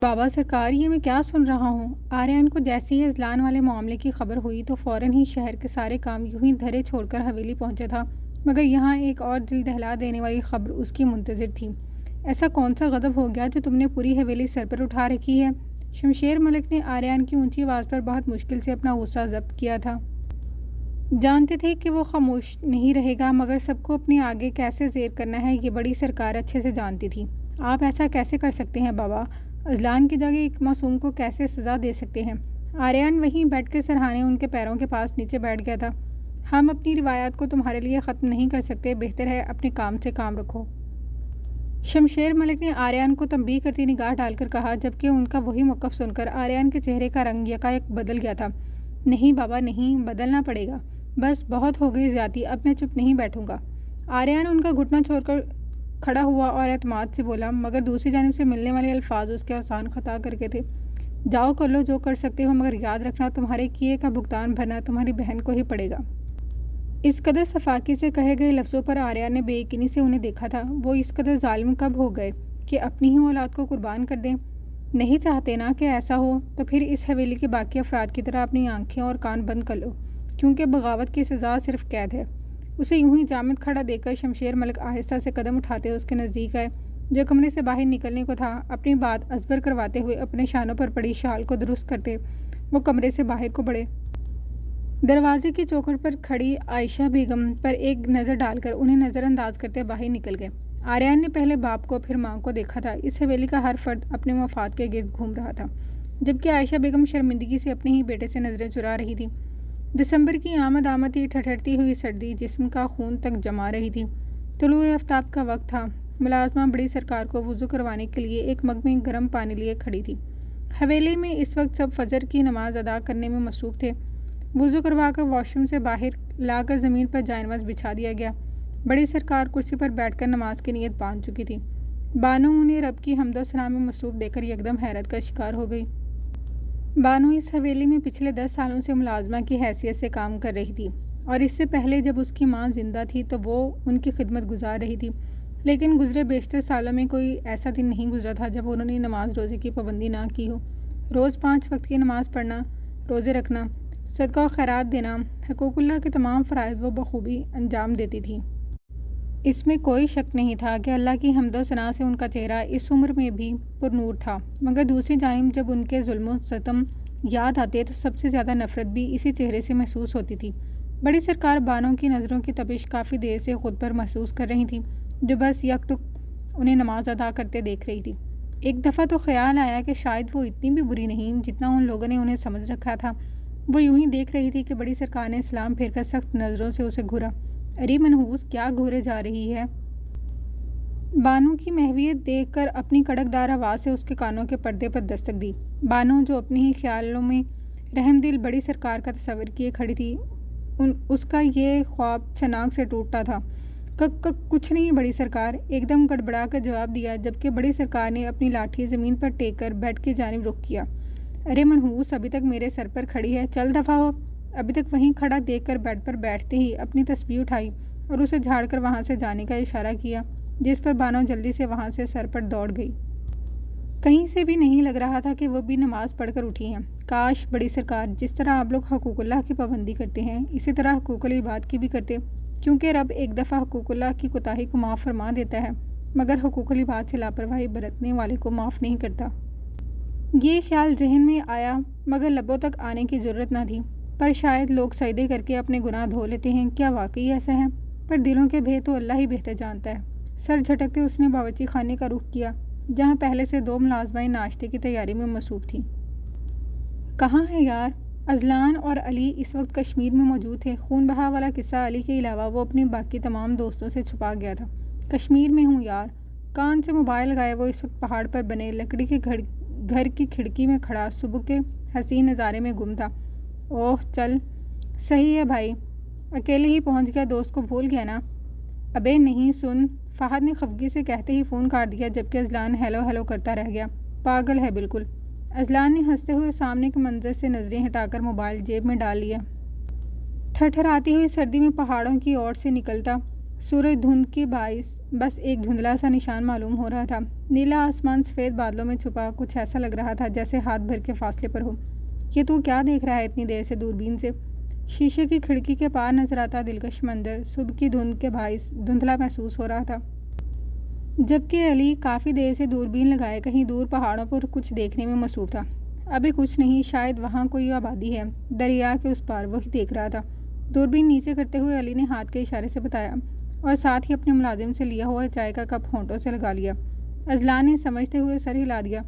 بابا سرکار، یہ میں کیا سن رہا ہوں؟ آریان کو جیسے ہی اذلان والے معاملے کی خبر ہوئی تو فوراً ہی شہر کے سارے کام یوں ہی دھرے چھوڑ کر حویلی پہنچا تھا، مگر یہاں ایک اور دل دہلا دینے والی خبر اس کی منتظر تھی۔ ایسا کون سا غضب ہو گیا جو تم نے پوری حویلی سر پر اٹھا رکھی ہے؟ شمشیر ملک نے آریان کی اونچی آواز پر بہت مشکل سے اپنا غصہ ضبط کیا تھا۔ جانتے تھے کہ وہ خاموش نہیں رہے گا، مگر سب کو اپنے آگے کیسے زیر کرنا ہے یہ بڑی سرکار اچھے سے جانتی تھی۔ آپ ایسا کیسے کر سکتے ہیں بابا؟ اذلان کی جگہ ایک معصوم کو کیسے سزا دے سکتے ہیں؟ آریان وہیں بیٹھ کے سرہانے ان کے پیروں کے پاس نیچے بیٹھ گیا تھا۔ ہم اپنی روایات کو تمہارے لیے ختم نہیں کر سکتے، بہتر ہے اپنے کام سے کام رکھو۔ شمشیر ملک نے آریان کو تنبیہ کرتی نگاہ ڈال کر کہا، جبکہ ان کا وہی موقف سن کر آریان کے چہرے کا رنگ یکایک بدل گیا تھا۔ نہیں بابا نہیں، بدلنا پڑے گا۔ بس بہت ہو گئی زیادتی، اب میں چپ نہیں بیٹھوں گا۔ آریان ان کا گھٹنا چھوڑ کر کھڑا ہوا اور اعتماد سے بولا، مگر دوسری جانب سے ملنے والے الفاظ اس کے آسان خطا کر کے تھے۔ جاؤ کر لو جو کر سکتے ہو، مگر یاد رکھنا تمہارے کیے کا بھگتان بھرنا تمہاری بہن کو ہی پڑے گا۔ اس قدر صفاقی سے کہے گئے لفظوں پر آریان نے بے یقینی سے انہیں دیکھا تھا۔ وہ اس قدر ظالم کب ہو گئے کہ اپنی ہی اولاد کو قربان کر دیں؟ نہیں چاہتے نا کہ ایسا ہو، تو پھر اس حویلی کے باقی افراد کی طرح اپنی آنکھیں اور کان بند کر لو، کیونکہ بغاوت کی سزا صرف قید ہے۔ اسے یوں ہی جامد کھڑا دیکھ کر شمشیر ملک آہستہ سے قدم اٹھاتے اس کے نزدیک آئے۔ جو کمرے سے باہر نکلنے کو تھا، اپنی بات ازبر کرواتے ہوئے اپنے شانوں پر پڑی شال کو درست کرتے وہ کمرے سے باہر کو بڑھے۔ دروازے کی چوکھٹ پر کھڑی عائشہ بیگم پر ایک نظر ڈال کر انہیں نظر انداز کرتے باہر نکل گئے۔ آریان نے پہلے باپ کو پھر ماں کو دیکھا تھا۔ اس حویلی کا ہر فرد اپنے مفاد کے گرد گھوم رہا تھا، جبکہ عائشہ بیگم شرمندگی سے اپنے ہی بیٹے سے نظریں چرا رہی تھی۔ دسمبر کی آمد آمدی ٹھٹھرتی ہوئی سردی جسم کا خون تک جما رہی تھی۔ طلوع آفتاب کا وقت تھا۔ ملازمہ بڑی سرکار کو وضو کروانے کے لیے ایک مگ میں گرم پانی لیے کھڑی تھی۔ حویلی میں اس وقت سب فجر کی نماز ادا کرنے میں مصروف تھے۔ وضو کروا کر واش روم سے باہر لا کر زمین پر جائنواز بچھا دیا گیا۔ بڑی سرکار کرسی پر بیٹھ کر نماز کی نیت باندھ چکی تھی۔ بانو انہیں رب کی حمد و ثنا میں مصروف دیکھ کر یکدم حیرت کا شکار ہو گئی۔ بانو اس حویلی میں پچھلے 10 سالوں سے ملازمہ کی حیثیت سے کام کر رہی تھی، اور اس سے پہلے جب اس کی ماں زندہ تھی تو وہ ان کی خدمت گزار رہی تھی، لیکن گزرے بیشتر سالوں میں کوئی ایسا دن نہیں گزرا تھا جب انہوں نے نماز روزے کی پابندی نہ کی ہو۔ روز 5 وقت کی نماز پڑھنا، روزے رکھنا، صدقہ و خیرات دینا، حقوق اللہ کے تمام فرائض وہ بخوبی انجام دیتی تھی۔ اس میں کوئی شک نہیں تھا کہ اللہ کی حمد و ثنا سے ان کا چہرہ اس عمر میں بھی پر نور تھا، مگر دوسری جانب جب ان کے ظلم و ستم یاد آتے تو سب سے زیادہ نفرت بھی اسی چہرے سے محسوس ہوتی تھی۔ بڑی سرکار بانو کی نظروں کی تپش کافی دیر سے خود پر محسوس کر رہی تھی، جو بس یک ٹک انہیں نماز ادا کرتے دیکھ رہی تھی۔ ایک دفعہ تو خیال آیا کہ شاید وہ اتنی بھی بری نہیں جتنا ان لوگوں نے انہیں سمجھ رکھا تھا۔ وہ یوں ہی دیکھ رہی تھی کہ بڑی سرکار نے سلام پھیر کر سخت نظروں سے اسے گھورا۔ ارے منحوس، کیا گھورے جا رہی ہے؟ بانو کی محویت دیکھ کر اپنی کڑک دار آواز سے اس کے کانوں کے پردے پر دستک دی۔ بانو جو اپنے ہی خیالوں میں رحم دل بڑی سرکار کا تصور کیے کھڑی تھی، اس کا یہ خواب چناک سے ٹوٹتا تھا۔ کچھ نہیں بڑی سرکار، ایک دم گڑبڑا کر جواب دیا، جبکہ بڑی سرکار نے اپنی لاٹھی زمین پر ٹیک کر بیڈ کی جانب رخ کیا۔ ارے منحوس، ابھی تک میرے سر پر کھڑی ہے، چل دفعہ ہو۔ ابھی تک وہیں کھڑا دیکھ کر بیڈ پر بیٹھتے ہی اپنی تسبیح اٹھائی اور اسے جھاڑ کر وہاں سے جانے کا اشارہ کیا، جس پر بانو جلدی سے وہاں سے سر پر دوڑ گئی۔ کہیں سے بھی نہیں لگ رہا تھا کہ وہ بھی نماز پڑھ کر اٹھی ہیں۔ کاش بڑی سرکار، جس طرح آپ لوگ حقوق اللہ کی پابندی کرتے ہیں، اسی طرح حقوق العباد کی بھی کرتے، کیونکہ رب ایک دفعہ حقوق اللہ کی کوتاہی کو معاف فرما دیتا ہے، مگر حقوق العباد سے لاپرواہی برتنے والے کو معاف نہیں کرتا۔ یہ خیال ذہن میں آیا، مگر لبوں تک آنے کی جرت نہ تھی۔ پر شاید لوگ سجدے کر کے اپنے گناہ دھو لیتے ہیں، کیا واقعی ایسا ہے؟ پر دلوں کے بھید تو اللہ ہی بہتر جانتا ہے۔ سر جھٹکتے اس نے باورچی خانے کا رخ کیا، جہاں پہلے سے 2 ملازمائیں ناشتے کی تیاری میں مصروف تھیں۔ کہاں ہے یار؟ اذلان اور علی اس وقت کشمیر میں موجود تھے۔ خون بہا والا قصہ علی کے علاوہ وہ اپنے باقی تمام دوستوں سے چھپا گیا تھا۔ کشمیر میں ہوں یار۔ کان سے موبائل لگائے وہ اس وقت پہاڑ پر بنے لکڑی کے گھر کی کھڑکی میں کھڑا صبح کے حسین نظارے میں گم تھا۔ اوہ چل، صحیح ہے بھائی، اکیلے ہی پہنچ گیا، دوست کو بھول گیا نا؟ ابے نہیں، سن، فہد نے خفگی سے کہتے ہی فون کاٹ دیا، جبکہ اذلان ہیلو ہیلو کرتا رہ گیا۔ پاگل ہے بالکل۔ اذلان نے ہنستے ہوئے سامنے کے منظر سے نظریں ہٹا کر موبائل جیب میں ڈال لیا۔ ٹھٹھراتی ہوئی سردی میں پہاڑوں کی اوٹ سے نکلتا سورج دھند کے باعث بس ایک دھندلا سا نشان معلوم ہو رہا تھا۔ نیلا آسمان سفید بادلوں میں چھپا کچھ ایسا لگ رہا تھا جیسے ہاتھ بھر کے فاصلے پر ہو۔ یہ تو کیا دیکھ رہا ہے اتنی دیر سے دوربین سے؟ شیشے کی کھڑکی کے پار نظر آتا دلکش منظر صبح کی دھند کے باعث دھندلا محسوس ہو رہا تھا، جبکہ علی کافی دیر سے دوربین لگائے کہیں دور پہاڑوں پر کچھ دیکھنے میں مصروف تھا۔ ابھی کچھ نہیں، شاید وہاں کوئی آبادی ہے دریا کے اس پار، وہی دیکھ رہا تھا۔ دوربین نیچے کرتے ہوئے علی نے ہاتھ کے اشارے سے بتایا اور ساتھ ہی اپنے ملازم سے لیا ہوا چائے کا کپ ہونٹوں سے لگا لیا۔ اذلان نے سمجھتے ہوئے سر ہلا دیا۔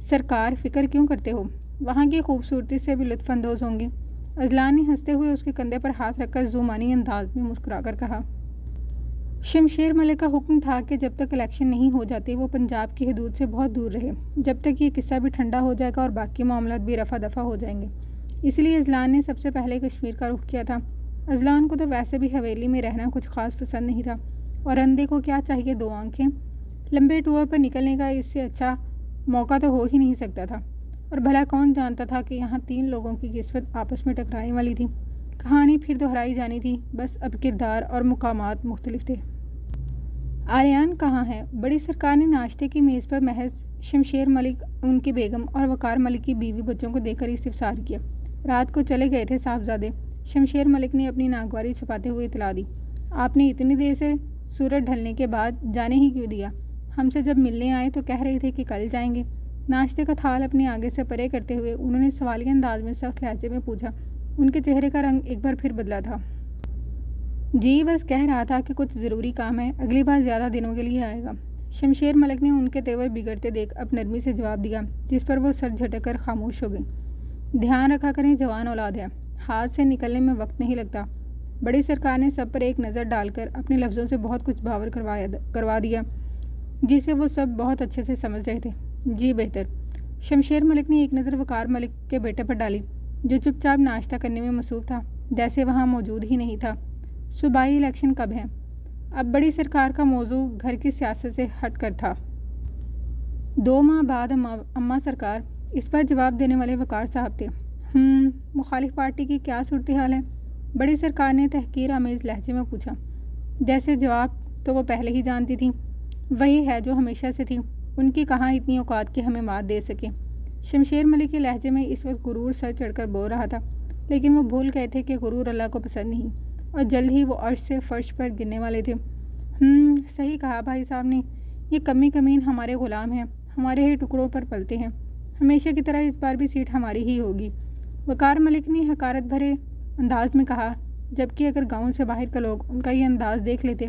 سرکار فکر کیوں کرتے ہو؟ وہاں کی خوبصورتی سے بھی لطف اندوز ہوں گے۔ اذلان نے ہنستے ہوئے اس کے کندھے پر ہاتھ رکھ کر زومانی انداز میں مسکرا کر کہا۔ شمشیر ملک کا حکم تھا کہ جب تک الیکشن نہیں ہو جاتی وہ پنجاب کی حدود سے بہت دور رہے، جب تک یہ قصہ بھی ٹھنڈا ہو جائے گا اور باقی معاملات بھی رفع دفع ہو جائیں گے۔ اس لیے اذلان نے سب سے پہلے کشمیر کا رخ کیا تھا۔ اذلان کو تو ویسے بھی حویلی میں رہنا کچھ خاص پسند نہیں تھا، اور اندھے کو کیا چاہیے دو آنکھیں؟ لمبے ٹور پر نکلنے کا اس سے اچھا موقع تو ہو ہی نہیں سکتا تھا، اور بھلا کون جانتا تھا کہ یہاں 3 لوگوں کی قسمت آپس میں ٹکرانے والی تھی۔ کہانی پھر دہرائی جانی تھی، بس اب کردار اور مقامات مختلف تھے۔ آریان کہاں ہے؟ بڑی سرکار نے ناشتے کی میز پر محض شمشیر ملک، ان کی بیگم اور وقار ملک کی بیوی بچوں کو دیکھ کر استفسار کیا۔ رات کو چلے گئے تھے صاحبزادے، شمشیر ملک نے اپنی ناگواری چھپاتے ہوئے اطلاع دی۔ آپ نے اتنی دیر سے سورج ڈھلنے کے بعد جانے ہی کیوں دیا؟ ہم سے جب ملنے آئے تو کہہ رہے تھے کہ کل جائیں گے۔ ناشتے کا تھال اپنے آگے سے پرے کرتے ہوئے انہوں نے سوالیہ انداز میں سخت لہجے میں پوچھا۔ ان کے چہرے کا رنگ ایک بار پھر بدلا تھا۔ جی بس کہہ رہا تھا کہ کچھ ضروری کام ہے، اگلی بار زیادہ دنوں کے لیے آئے گا۔ شمشیر ملک نے ان کے تیور بگڑتے دیکھ اب نرمی سے جواب دیا، جس پر وہ سر جھٹک کر خاموش ہو گئی۔ دھیان رکھا کریں، جوان اولاد ہے، ہاتھ سے نکلنے میں وقت نہیں لگتا۔ بڑی سرکار نے سب پر ایک نظر ڈال کر اپنے لفظوں سے بہت کچھ باور کروا دیا جسے وہ سب بہت اچھے سے سمجھ رہے تھے۔ جی بہتر۔ شمشیر ملک نے ایک نظر وقار ملک کے بیٹے پر ڈالی، جو چپ چاپ ناشتہ کرنے میں مصروف تھا، جیسے وہاں موجود ہی نہیں تھا۔ صوبائی الیکشن کب ہے؟ اب بڑی سرکار کا موضوع گھر کی سیاست سے ہٹ کر تھا۔ 2 ماہ بعد اماں سرکار، اس پر جواب دینے والے وقار صاحب تھے۔ مخالف پارٹی کی کیا صورتحال ہے؟ بڑی سرکار نے تحقیر آمیز لہجے میں پوچھا، جیسے جواب تو وہ پہلے ہی جانتی تھی۔ وہی ہے جو ہمیشہ سے تھی، ان کی کہاں اتنی اوقات کہ ہمیں مات دے سکے۔ شمشیر ملک کے لہجے میں اس وقت غرور سر چڑھ کر بول رہا تھا، لیکن وہ بھول گئے تھے کہ غرور اللہ کو پسند نہیں، اور جلد ہی وہ عرش سے فرش پر گرنے والے تھے۔ صحیح کہا بھائی صاحب نے، یہ کمی کمین ہمارے غلام ہیں، ہمارے ہی ٹکڑوں پر پلتے ہیں۔ ہمیشہ کی طرح اس بار بھی سیٹ ہماری ہی ہوگی، وقار ملک نے حقارت بھرے انداز میں کہا، جبکہ اگر گاؤں سے باہر کے لوگ ان کا یہ انداز دیکھ لیتے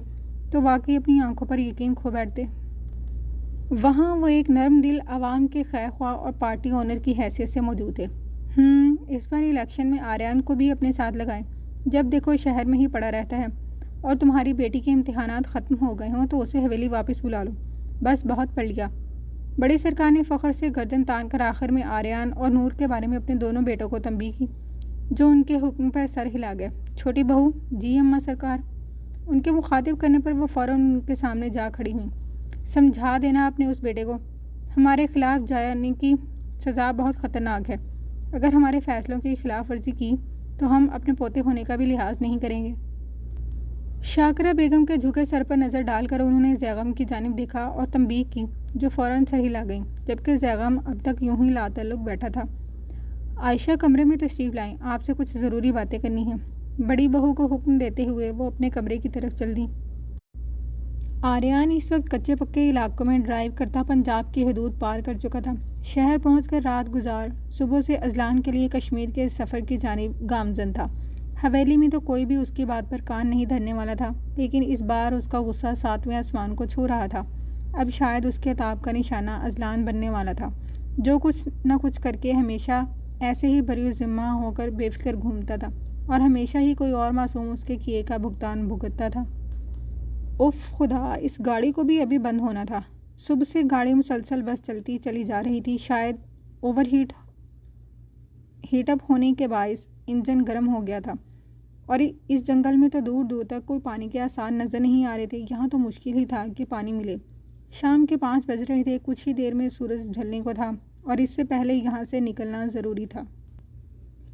تو واقعی اپنی آنکھوں پر یقین کھو بیٹھتے۔ وہاں وہ ایک نرم دل عوام کے خیر خواہ اور پارٹی اونر کی حیثیت سے موجود تھے۔ اس بار الیکشن میں آریان کو بھی اپنے ساتھ لگائیں، جب دیکھو شہر میں ہی پڑا رہتا ہے، اور تمہاری بیٹی کے امتحانات ختم ہو گئے ہوں تو اسے حویلی واپس بلا لو، بس بہت پڑھ لیا۔ بڑی سرکار نے فخر سے گردن تان کر آخر میں آریان اور نور کے بارے میں اپنے دونوں بیٹوں کو تنبیہ کی، جو ان کے حکم پر سر ہلا گئے۔ چھوٹی بہو، جی اماں سرکار۔ ان کے مخاطب کرنے پر وہ فوراً ان کے سامنے جا کھڑی ہوئیں۔ سمجھا دینا اپنے اس بیٹے کو، ہمارے خلاف جانے کی سزا بہت خطرناک ہے، اگر ہمارے فیصلوں کی خلاف ورزی کی تو ہم اپنے پوتے ہونے کا بھی لحاظ نہیں کریں گے۔ شاکرہ بیگم کے جھکے سر پر نظر ڈال کر انہوں نے زیغم کی جانب دیکھا اور تنبیہ کی، جو فوراً سر ہلا گئیں، جبکہ زیغم اب تک یوں ہی لا تعلق بیٹھا تھا۔ عائشہ کمرے میں تشریف لائیں، آپ سے کچھ ضروری باتیں کرنی ہیں۔ بڑی بہو کو حکم دیتے ہوئے وہ اپنے کمرے کی طرف چل دیں۔ آریان اس وقت کچے پکے علاقوں میں ڈرائیو کرتا پنجاب کی حدود پار کر چکا تھا۔ شہر پہنچ کر رات گزار صبح سے اذلان کے لیے کشمیر کے سفر کی جانب گامزن تھا۔ حویلی میں تو کوئی بھی اس کی بات پر کان نہیں دھرنے والا تھا، لیکن اس بار اس کا غصہ 7ویں آسمان کو چھو رہا تھا۔ اب شاید اس کے عتاب کا نشانہ اذلان بننے والا تھا، جو کچھ نہ کچھ کر کے ہمیشہ ایسے ہی بری ذمہ ہو کر بے فکر گھومتا تھا، اور ہمیشہ ہی کوئی اور معصوم اس کے کیے کا بھگتان بھگتتا تھا۔ اف خدا، اس گاڑی کو بھی ابھی بند ہونا تھا۔ صبح سے گاڑی مسلسل بس چلتی چلی جا رہی تھی، شاید اوور ہیٹ اپ ہونے کے باعث انجن گرم ہو گیا تھا، اور اس جنگل میں تو دور دور تک کوئی پانی کے آثار نظر نہیں آ رہے تھے۔ یہاں تو مشکل ہی تھا کہ پانی ملے۔ شام کے 5 بج رہے تھے، کچھ ہی دیر میں سورج ڈھلنے کو تھا، اور اس سے پہلے یہاں سے نکلنا ضروری تھا۔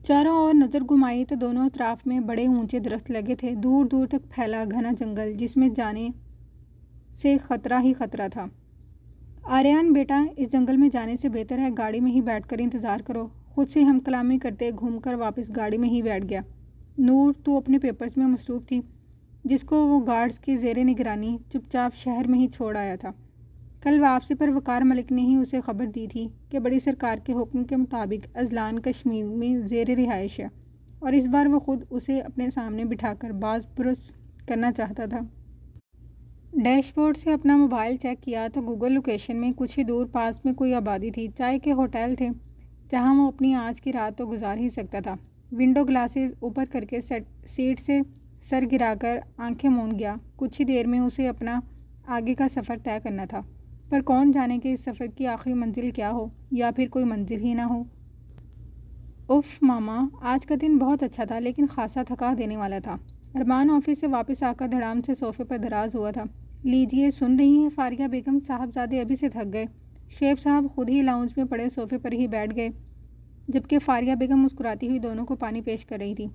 چاروں اور نظر گھمائی تو دونوں اطراف میں بڑے اونچے درخت لگے تھے، دور دور تک پھیلا گھنا جنگل جس میں جانے سے خطرہ ہی خطرہ تھا۔ آریان بیٹا، اس جنگل میں جانے سے بہتر ہے گاڑی میں ہی بیٹھ کر انتظار کرو۔ خود سے ہم کلامی کرتے گھوم کر واپس گاڑی میں ہی بیٹھ گیا۔ نور تو اپنے پیپرز میں مصروف تھی، جس کو وہ گارڈز کی زیر نگرانی چپ چاپ شہر میں ہی چھوڑ آیا تھا۔ کل واپسی پر وقار ملک نے ہی اسے خبر دی تھی کہ بڑی سرکار کے حکم کے مطابق اذلان کشمیر میں زیر رہائش ہے، اور اس بار وہ خود اسے اپنے سامنے بٹھا کر باز پرس کرنا چاہتا تھا۔ ڈیش بورڈ سے اپنا موبائل چیک کیا تو گوگل لوکیشن میں کچھ ہی دور پاس میں کوئی آبادی تھی، چائے کے ہوٹل تھے جہاں وہ اپنی آج کی رات تو گزار ہی سکتا تھا۔ ونڈو گلاسز اوپر کر کے سیٹ سے سر گرا کر آنکھیں موند گیا۔ کچھ ہی دیر میں اسے اپنا آگے کا سفر طے کرنا تھا، پر کون جانے کہ اس سفر کی آخری منزل کیا ہو، یا پھر کوئی منزل ہی نہ ہو۔ اف ماما، آج کا دن بہت اچھا تھا لیکن خاصا تھکا دینے والا تھا۔ ارمان آفس سے واپس آ کر دھڑام سے صوفے پر دراز ہوا تھا۔ لیجئے، سن رہی ہیں فاریہ بیگم، صاحبزادے ابھی سے تھک گئے۔ شیخ صاحب خود ہی لاؤنج میں پڑے صوفے پر ہی بیٹھ گئے، جبکہ فاریہ بیگم مسکراتی ہوئی دونوں کو پانی پیش کر رہی تھی۔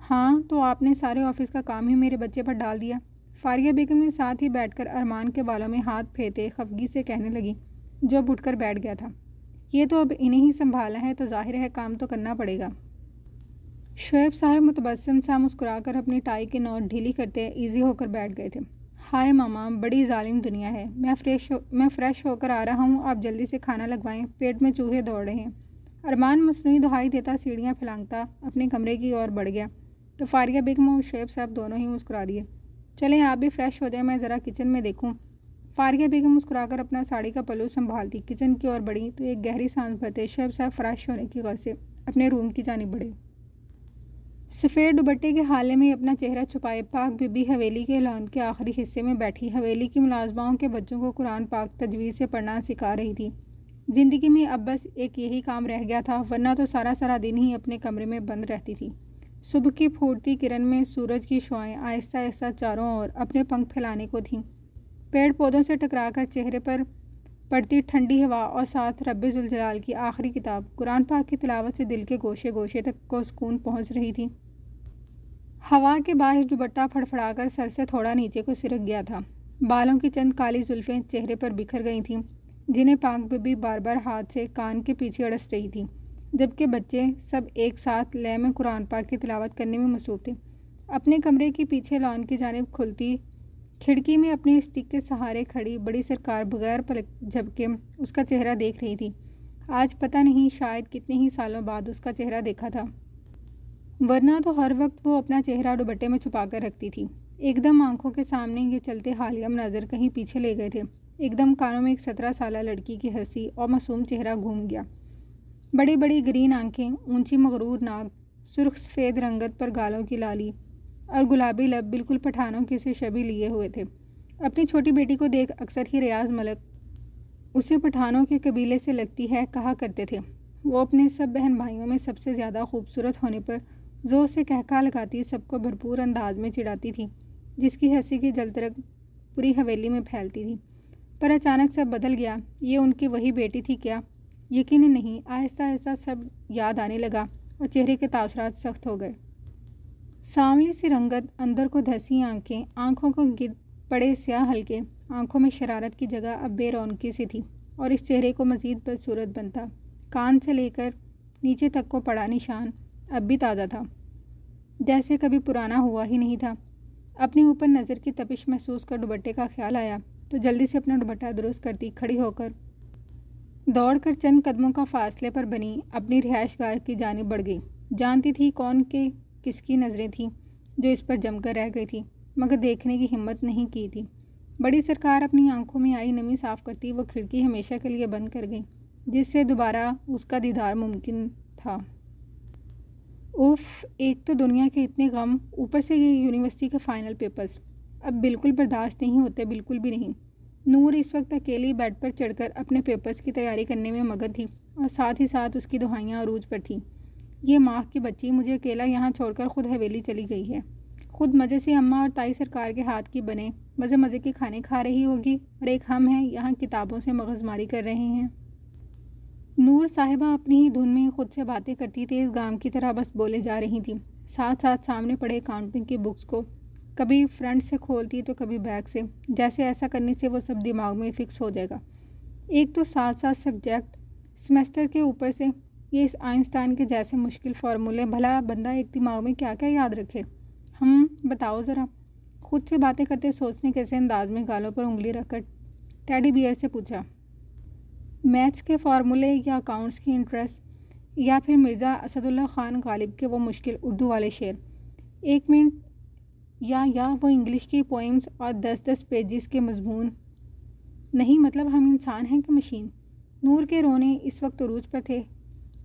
ہاں، تو آپ نے سارے آفس کا کام ہی میرے بچے پر ڈال دیا؟ فاریہ بیگم نے ساتھ ہی بیٹھ کر ارمان کے بالوں میں ہاتھ پھیرتے خفگی سے کہنے لگی، جو اب اٹھ کر بیٹھ گیا تھا۔ یہ تو اب انہیں ہی سنبھالنا ہے تو ظاہر ہے کام تو کرنا پڑے گا۔ شعیب صاحب متبسم سا مسکرا کر اپنی ٹائی کی نوٹ ڈھیلی کرتے ایزی ہو کر بیٹھ گئے تھے۔ ہائے ماما، بڑی ظالم دنیا ہے۔ میں فریش ہو کر آ رہا ہوں، آپ جلدی سے کھانا لگوائیں، پیٹ میں چوہے دوڑ رہے ہیں۔ ارمان مصنوعی دہائی دیتا سیڑھیاں پھلانگتا اپنے کمرے کی اور بڑھ گیا تو فاریہ بیگم اور شعیب صاحب دونوں ہی مسکرا دیے۔ چلیں آپ بھی فریش ہو جائیں، میں ذرا کچن میں دیکھوں۔ فاریہ بیگم مسکرا کر اپنا ساڑی کا پلو سنبھالتی کچن کی اور بڑھی تو ایک گہری سانس بھرتے شعیب صاحب فریش ہونے کی غرض سے اپنے روم کی جانب بڑھے۔ سفید دوپٹے کے حالے میں اپنا چہرہ چھپائے پاک بی بی حویلی کے لان کے آخری حصے میں بیٹھی حویلی کی ملازماؤں کے بچوں کو قرآن پاک تجوید سے پڑھنا سکھا رہی تھی۔ زندگی میں اب بس ایک یہی کام رہ گیا تھا، ورنہ تو سارا دن ہی اپنے کمرے میں بند رہتی تھی۔ صبح کی پھوٹتی کرن میں سورج کی شعاعیں آہستہ آہستہ چاروں اور اپنے پنکھ پھیلانے کو تھیں۔ پیڑ پودوں سے ٹکرا کر چہرے پر پڑتی ٹھنڈی ہوا اور ساتھ رب ذوالجلال کی آخری کتاب قرآن پاک کی تلاوت سے دل کے گوشے گوشے تک کو سکون پہنچ رہی تھی۔ ہوا کے باعث دوپٹہ پھڑپھڑا کر سر سے تھوڑا نیچے کو سرک گیا تھا۔ بالوں کی چند کالی زلفیں چہرے پر بکھر گئی تھیں، جنہیں پاک بی بی بار بار ہاتھ سے کان کے پیچھے اڑس رہی تھی، جبکہ بچے سب ایک ساتھ لے میں قرآن پاک کی تلاوت کرنے میں مصروف تھے۔ اپنے کمرے کے پیچھے لان کی جانب کھلتی کھڑکی میں اپنی اسٹک کے سہارے کھڑی بڑی سرکار بغیر پلک جھپکے اس کا چہرہ دیکھ رہی تھی۔ آج پتہ نہیں شاید کتنے ہی سالوں بعد اس کا چہرہ دیکھا تھا، ورنہ تو ہر وقت وہ اپنا چہرہ دوپٹے میں چھپا کر رکھتی تھی۔ ایک دم آنکھوں کے سامنے یہ چلتے حالیہ مناظر کہیں پیچھے لے گئے تھے۔ ایک دم کانوں میں ایک 17 سالہ لڑکی کی ہنسی اور معصوم چہرہ گھوم گیا۔ بڑی بڑی گرین آنکھیں، اونچی مغرور ناک، سرخ سفید رنگت پر گالوں کی لالی اور گلابی لب بالکل پٹھانوں کی سے شبیہ لیے ہوئے تھے۔ اپنی چھوٹی بیٹی کو دیکھ اکثر ہی ریاض ملک اسے پٹھانوں کے قبیلے سے لگتی ہے کہا کرتے تھے۔ وہ اپنے سب بہن بھائیوں میں سب سے زیادہ خوبصورت ہونے پر زور سے کہکہا لگاتی سب کو بھرپور انداز میں چڑھاتی تھی، جس کی ہنسی کی جلترک پوری حویلی میں پھیلتی تھی۔ پر اچانک سب بدل گیا۔ یہ ان کی وہی بیٹی تھی کیا؟ یقیناً نہیں۔ آہستہ آہستہ سب یاد آنے لگا اور چہرے کے تاثرات سخت ہو گئے۔ سانولی سی رنگت، اندر کو دھسی آنکھیں، آنکھوں کو گرد پڑے سیاہ حلقے، آنکھوں میں شرارت کی جگہ اب بے رونقی سی تھی اور اس چہرے کو مزید بدصورت بنتا۔ کان سے لے کر نیچے تک کو پڑا نشان اب بھی تازہ تھا، جیسے کبھی پرانا ہوا ہی نہیں تھا۔ اپنے اوپر نظر کی تپش محسوس کر دوپٹے کا خیال آیا تو جلدی سے اپنا دوپٹہ درست کرتی کھڑی ہو کر دوڑ کر چند قدموں کا فاصلے پر بنی اپنی رہائش گاہ کی جانب بڑھ گئی۔ جانتی تھی کون کے کس کی نظریں تھیں جو اس پر جم کر رہ گئی تھی، مگر دیکھنے کی ہمت نہیں کی تھی۔ بڑی سرکار اپنی آنکھوں میں آئی نمی صاف کرتی وہ کھڑکی ہمیشہ کے لیے بند کر گئی، جس سے دوبارہ اس کا دیدار ممکن تھا۔ اف، ایک تو دنیا کے اتنے غم، اوپر سے یہ یونیورسٹی کے فائنل پیپرز اب بالکل برداشت نہیں ہوتے، بالکل بھی نہیں۔ نور اس وقت اکیلی بیڈ پر چڑھ کر اپنے پیپرز کی تیاری کرنے میں مگن تھی اور ساتھ ہی ساتھ اس کی دہائیاں عروج پر تھیں۔ یہ ماہ کی بچی مجھے اکیلا یہاں چھوڑ کر خود حویلی چلی گئی ہے، خود مزے سے اماں اور تائی سرکار کے ہاتھ کی بنے مزے مزے کے کھانے کھا رہی ہوگی، اور ایک ہم ہیں یہاں کتابوں سے مغز ماری کر رہے ہیں۔ نور صاحبہ اپنی ہی دھن میں خود سے باتیں کرتی تیز گام کی طرح بس بولے جا رہی تھیں، ساتھ ساتھ سامنے پڑے اکاؤنٹنگ کی بکس کو کبھی فرنٹ سے کھولتی تو کبھی بیک سے، جیسے ایسا کرنے سے وہ سب دماغ میں فکس ہو جائے گا۔ ایک تو ساتھ ساتھ سبجیکٹ، سیمسٹر کے اوپر سے یہ اس آئنسٹائن کے جیسے مشکل فارمولے، بھلا بندہ ایک دماغ میں کیا کیا یاد رکھے؟ بتاؤ ذرا، خود سے باتیں کرتے سوچنے کیسے انداز میں گالوں پر انگلی رکھ کر ٹیڈی بیئر سے پوچھا، میتھس کے فارمولے یا اکاؤنٹس کی انٹرسٹ یا پھر مرزا اسد اللہ خان غالب کے وہ مشکل اردو والے شعر؟ ایک منٹ، یا وہ انگلش کی پوئمز اور 10 پیجز کے مضمون؟ نہیں مطلب ہم انسان ہیں کہ مشین؟ نور کے رونے اس وقت عروج پر تھے،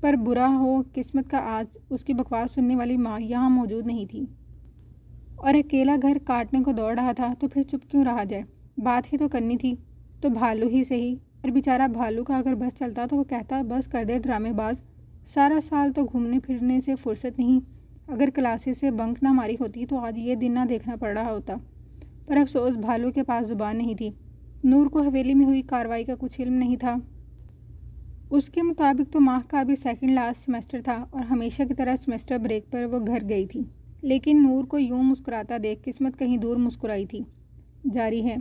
پر برا ہو قسمت کا آج اس کی بکواس سننے والی ماں یہاں موجود نہیں تھی، اور اکیلا گھر کاٹنے کو دوڑ رہا تھا تو پھر چپ کیوں رہا جائے؟ بات ہی تو کرنی تھی تو بھالو ہی صحیح، اور بیچارہ بھالو کا اگر بس چلتا تو وہ کہتا بس کر دے ڈرامے باز، سارا سال تو گھومنے پھرنے سے فرصت نہیں، اگر کلاسز سے بنک نہ ماری ہوتی تو آج یہ دن نہ دیکھنا پڑ رہا ہوتا۔ پر افسوس بھالو کے پاس زبان نہیں تھی، نور کو حویلی میں ہوئی کارروائی کا کچھ علم نہیں تھا۔ اس کے مطابق تو ماہ کا بھی سیکنڈ لاسٹ سیمسٹر تھا اور ہمیشہ کی طرح سیمسٹر بریک پر وہ گھر گئی تھی، لیکن نور کو یوں مسکراتا دیکھ قسمت کہیں دور مسکرائی تھی۔ جاری ہے۔